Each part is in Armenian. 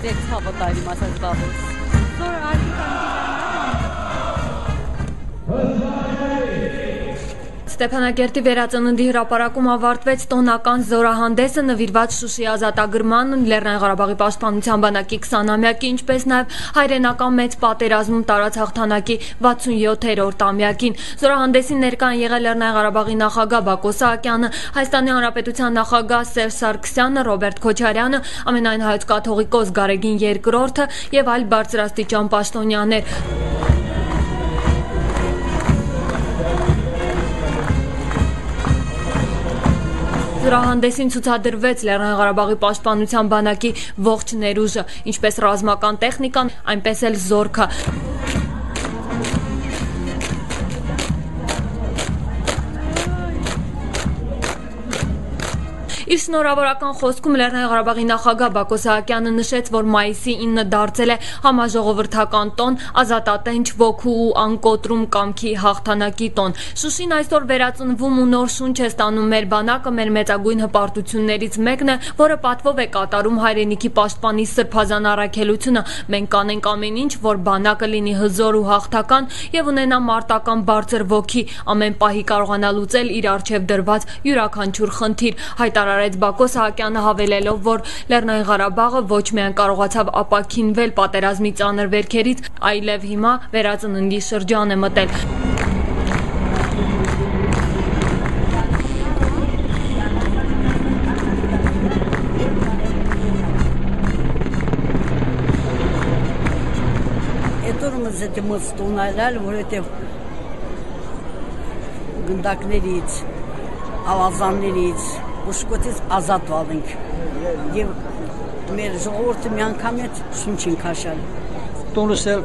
Direkt havadaydı masaj babası. Sonra Ստեփանակերտի վերածննդի հրապարակում ավարտվեց տոնական զորահանդեսը նվիրված Շուշի ազատագրման, Լեռնային Ղարաբաղի պաշտպանության բանակի 20-ամյակի, ինչպես նաև հայրենական մեծ պատերազմում տարած հաղթանակի 67-րդ ամյակին։ Զորահանդեսին ներկա են եղել Լեռնային Ղարաբաղի նախագահ Բակո Սահակյանը, Հայաստանի Հանրապետության նախագահ Սերժ Սարգսյանը, Ռոբերտ Քոչարյանը, ամենայն հայոց կաթողիկոս Գարեգին II եւ այլ բարձրաստիճան պաշտոնյաներ։ Զորահանդեսին ցուցադրվեց Լեռնային Ղարաբաղի պաշտպանության բանակի ողջ ներուժը, ինչպես ռազմական տեխնիկան, այնպես էլ զորքը։ Իր շնորհավորական խոսքում Լեռնային Ղարաբաղի նախագահ Բակո Սահակյանը նշեց, որ մայիսի 9-ը դարձել է համաժողովրդական տոն, ազատատենչ ոգու ու անկոտրում կամքի հաղթանակի տոն։ Շուշին այսօր վերածնվում ու նոր շունչ է ստանում մեր բանակը, մեր մեծագույն հպարտություններից մեկն է, որը պատվով է կատարում հայրենիքի պաշտպանի սրբազան առաքելությունը։ Մենք կանենք ամեն ինչ, որ բանակը լինի հզոր ու հաղթական եւ ունենա մարտական բարձր ոգի, ամեն պահի կարողանա լուծել իր առջև դրված յուրաքանչյուր խնդիր, հայտարարեց Բակո Սահակյանը, հավելելով, որ Լեռնային Ղարաբաղը ոչ միայն կարողացավ ապաքինվել պատերազմի ծանր վերքերից, այլև հիմա վերածննդի շրջան է մտել։ Գնդակներից, ավազաններից, ուշկոտից ազատ վալենք և մեր ժողովորդը մի անգամ էտ շունչ են կաշալ։ Տունս էլ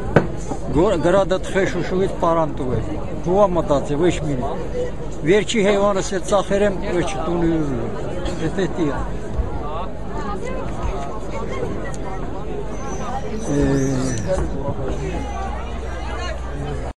գրադը թխե շուշուվից պարանտու է, հուվա մտած է, ոչ մինի։ Վերջի հեվանս էլ ծախեր եմ, ոչ տունի ուրու, էտ էտի է։